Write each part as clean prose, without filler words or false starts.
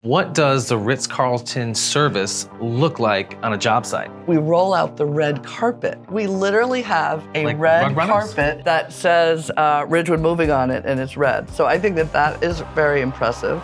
What does the Ritz Carlton Service look like on a job site? We roll out the red carpet. We literally have a Like red rug runners? carpet that says Ridgewood Moving on it, and it's red. So I think that that is very impressive.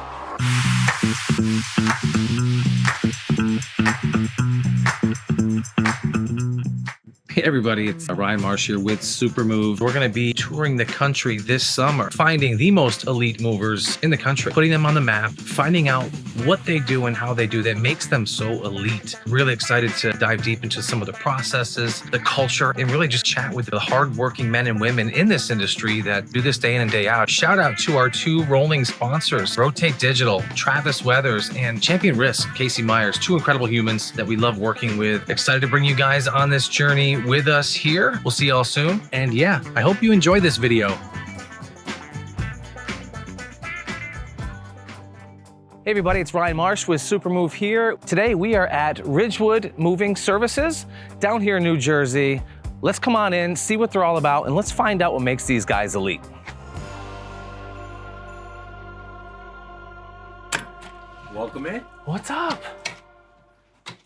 Hey everybody, it's Ryan Marsh here with Supermove. We're gonna be touring the country this summer, finding the most elite movers in the country, putting them on the map, finding out what they do and how they do that makes them so elite. Really excited to dive deep into some of the processes, the culture, and really just chat with the hardworking men and women in this industry that do this day in and day out. Shout out to our two rolling sponsors, Rotate Digital, Travis Weathers, and Champion Risk, Cindy Myer, two incredible humans that we love working with. Excited to bring you guys on this journey with us here. We'll see y'all soon. And yeah, I hope you enjoy this video. Hey everybody, it's Ryan Marsh with Supermove here. Today we are at Ridgewood Moving Services down here in New Jersey. Let's come on in, see what they're all about, and let's find out what makes these guys elite. Welcome in. What's up?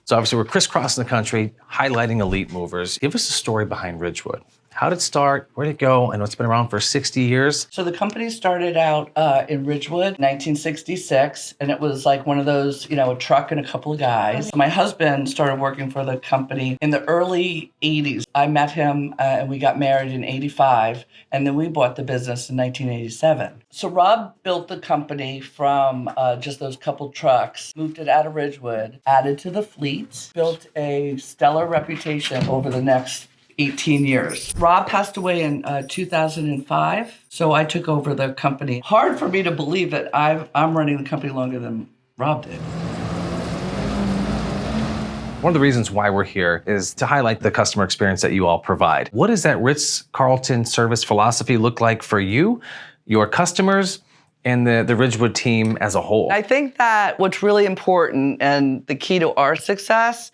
So obviously we're crisscrossing the country, highlighting elite movers. Give us the story behind Ridgewood. How did it start? Where did it go? I know it's been around for 60 years. So the company started out in Ridgewood, 1966, and it was like one of those, a truck and a couple of guys. My husband started working for the company in the early 80s. I met him and we got married in 85, and then we bought the business in 1987. So Rob built the company from just those couple trucks, moved it out of Ridgewood, added to the fleet, built a stellar reputation over the next 18 years. Rob passed away in 2005, so I took over the company. Hard for me to believe that I'm running the company longer than Rob did. One of the reasons why we're here is to highlight the customer experience that you all provide. What does that Ritz Carlton service philosophy look like for you, your customers, and the Ridgewood team as a whole? I think that what's really important and the key to our success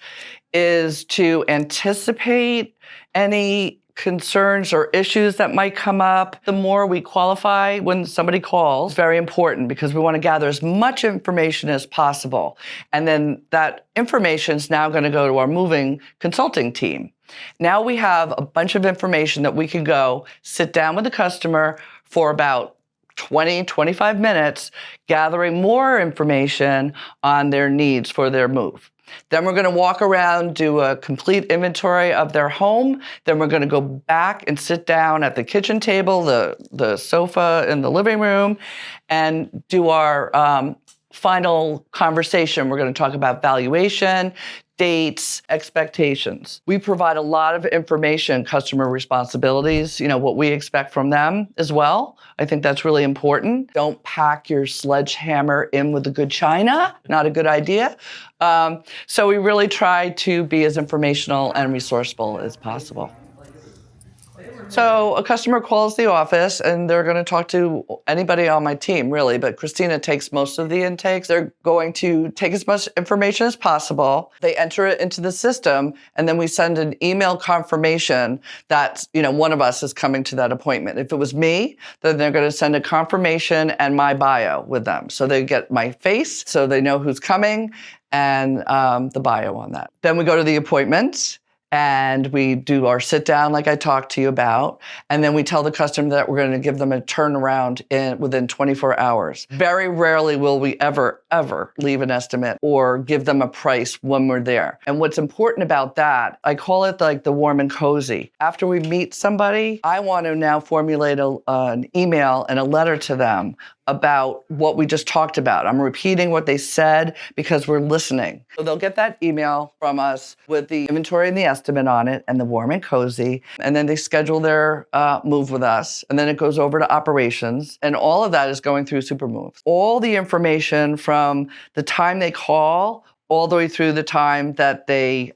is to anticipate any concerns or issues that might come up. The more we qualify when somebody calls, very important because we want to gather as much information as possible. And then that information is now going to go to our moving consulting team. Now we have a bunch of information that we can go sit down with the customer for about 20, 25 minutes, gathering more information on their needs for their move. Then we're going to walk around, do a complete inventory of their home. Then we're going to go back and sit down at the kitchen table, the sofa in the living room, and do our final conversation. We're going to talk about valuation, dates, expectations. We provide a lot of information, customer responsibilities, what we expect from them as well. I think that's really important. Don't pack your sledgehammer in with the good china. Not a good idea. So we really try to be as informational and resourceful as possible. So a customer calls the office and they're going to talk to anybody on my team, really, but Christina takes most of the intakes. They're going to take as much information as possible. They enter it into the system, and then we send an email confirmation that, one of us is coming to that appointment. If it was me, then they're going to send a confirmation and my bio with them. So they get my face, so they know who's coming, and the bio on that. Then we go to the appointment. And we do our sit down like I talked to you about. And then we tell the customer that we're going to give them a turnaround within 24 hours. Very rarely will we ever leave an estimate or give them a price when we're there. And what's important about that, I call it like the warm and cozy. After we meet somebody, I want to now formulate an email and a letter to them about what we just talked about. I'm repeating what they said because we're listening. So they'll get that email from us with the inventory and the estimate on it and the warm and cozy. And then they schedule their move with us. And then it goes over to operations. And all of that is going through Supermove. All the information from the time they call all the way through the time that they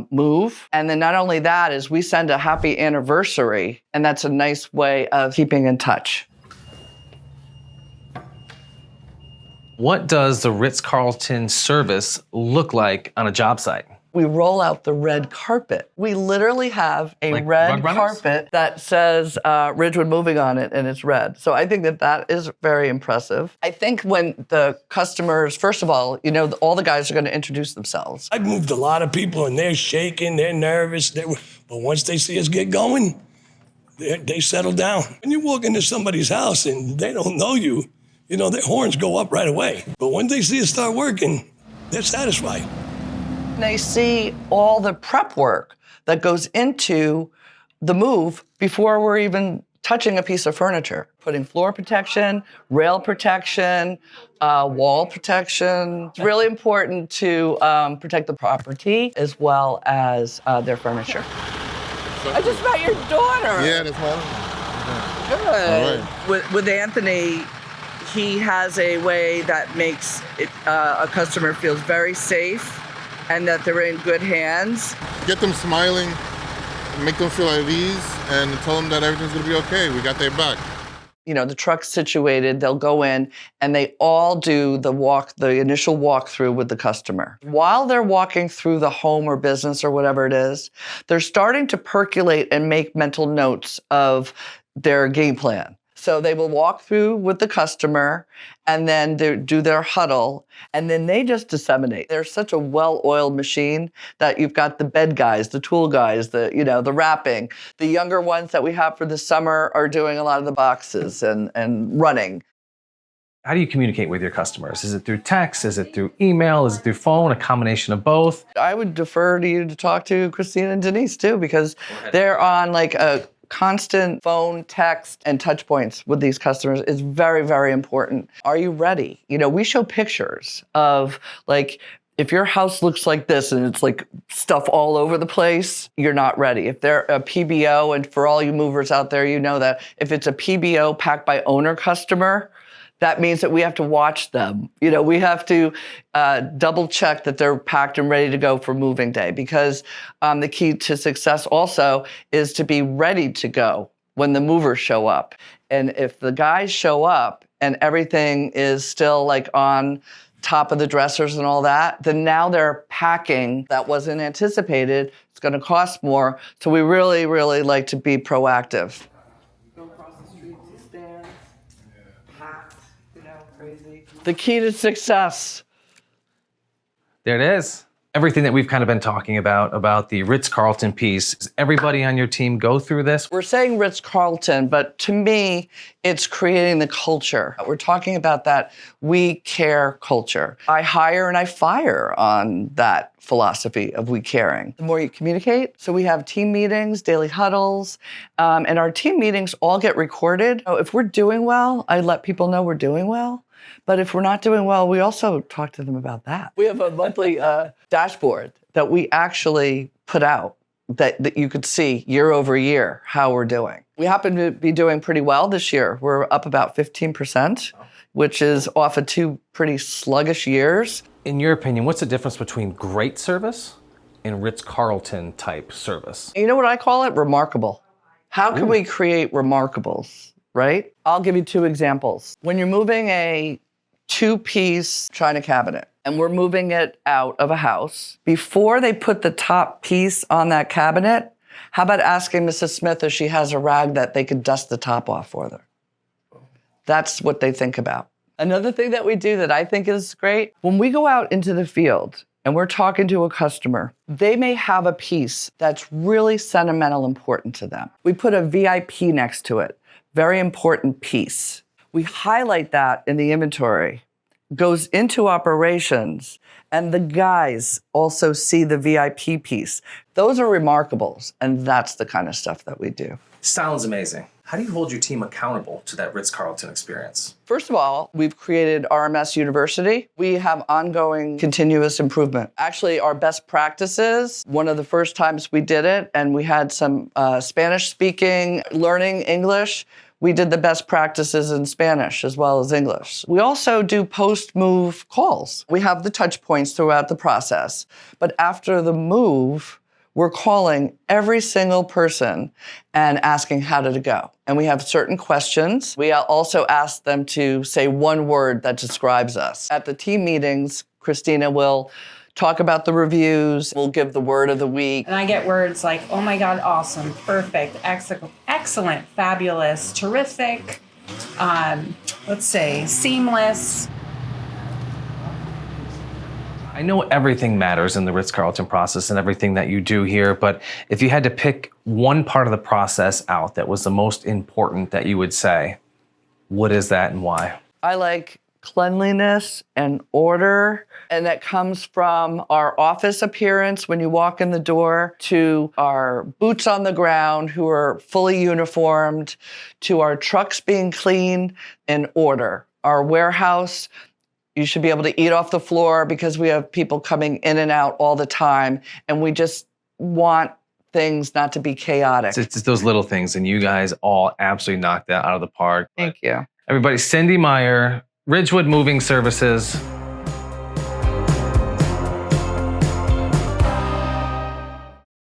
move. And then not only that is we send a happy anniversary. And that's a nice way of keeping in touch. What does the Ritz Carlton service look like on a job site? We roll out the red carpet. We literally have a Like red rug runners? carpet that says Ridgewood Moving on it, and it's red. So I think that is very impressive. I think when the customers, first of all, all the guys are going to introduce themselves. I've moved a lot of people, and they're shaking, they're nervous, but once they see us get going, they settle down. When you walk into somebody's house and they don't know you, their horns go up right away. But when they see us start working, they're satisfied. They see all the prep work that goes into the move before we're even touching a piece of furniture. Putting floor protection, rail protection, wall protection. It's really important to protect the property as well as their furniture. I just met your daughter. Yeah, that's my Good. All right. With Anthony, he has a way that makes a customer feels very safe and that they're in good hands. Get them smiling, make them feel at ease, and tell them that everything's gonna be okay. We got their back. The truck's situated, they'll go in and they all do the initial walkthrough with the customer. While they're walking through the home or business or whatever it is, they're starting to percolate and make mental notes of their game plan. So they will walk through with the customer and then they do their huddle and then they just disseminate. They're such a well-oiled machine that you've got the bed guys, the tool guys, the wrapping. The younger ones that we have for the summer are doing a lot of the boxes and running. How do you communicate with your customers? Is it through text? Is it through email? Is it through phone? A combination of both? I would defer to you to talk to Christina and Denise too because they're on like a constant phone, text, and touch points with these customers is very, very important. Are you ready? We show pictures of like, if your house looks like this and it's like stuff all over the place, you're not ready. If they're a PBO, and for all you movers out there, you know that if it's a PBO packed by owner customer, that means that we have to watch them. We have to double check that they're packed and ready to go for moving day because the key to success also is to be ready to go when the movers show up. And if the guys show up and everything is still like on top of the dressers and all that, then now they're packing that wasn't anticipated. It's going to cost more. So we really, really like to be proactive. Go across the street to stands. Crazy. The key to success. There it is. Everything that we've kind of been talking about the Ritz Carlton piece. Does everybody on your team go through this? We're saying Ritz Carlton, but to me, it's creating the culture. We're talking about that we care culture. I hire and I fire on that philosophy of we caring. The more you communicate, so we have team meetings, daily huddles, and our team meetings all get recorded. If we're doing well, I let people know we're doing well. But if we're not doing well, we also talk to them about that. We have a monthly dashboard that we actually put out that you could see year over year how we're doing. We happen to be doing pretty well this year. We're up about 15%, which is off of 2 pretty sluggish years. In your opinion, what's the difference between great service and Ritz Carlton type service? You know what I call it? Remarkable. How can we create remarkables, right? I'll give you 2 examples. When you're moving a 2-piece china cabinet and we're moving it out of a house, before they put the top piece on that cabinet, how about asking Mrs. Smith if she has a rag that they could dust the top off for her? That's what they think about. Another thing that we do that I think is great, when we go out into the field and we're talking to a customer, they may have a piece that's really sentimental important to them. We put a VIP next to it, very important piece. We highlight that in the inventory, goes into operations, and the guys also see the VIP piece. Those are remarkables, and that's the kind of stuff that we do. Sounds amazing. How do you hold your team accountable to that Ritz Carlton experience? First of all, we've created RMS University. We have ongoing continuous improvement. Actually, our best practices, one of the first times we did it, and we had some Spanish speaking, learning English, we did the best practices in Spanish as well as English. We also do post-move calls. We have the touch points throughout the process, but after the move, we're calling every single person and asking how did it go. And we have certain questions. We also ask them to say one word that describes us. At the team meetings, Christina will talk about the reviews. We'll give the word of the week. And I get words like, oh my God, awesome, perfect, excellent, fabulous, terrific, let's say seamless. I know everything matters in the Ritz Carlton process and everything that you do here, but if you had to pick one part of the process out that was the most important that you would say, what is that and why? I like cleanliness and order, and that comes from our office appearance when you walk in the door, to our boots on the ground who are fully uniformed, to our trucks being clean and order. Our warehouse, you should be able to eat off the floor because we have people coming in and out all the time, and we just want things not to be chaotic. It's those little things, and you guys all absolutely knocked that out of the park. Thank you. Everybody, Cindy Myer, Ridgewood Moving Services.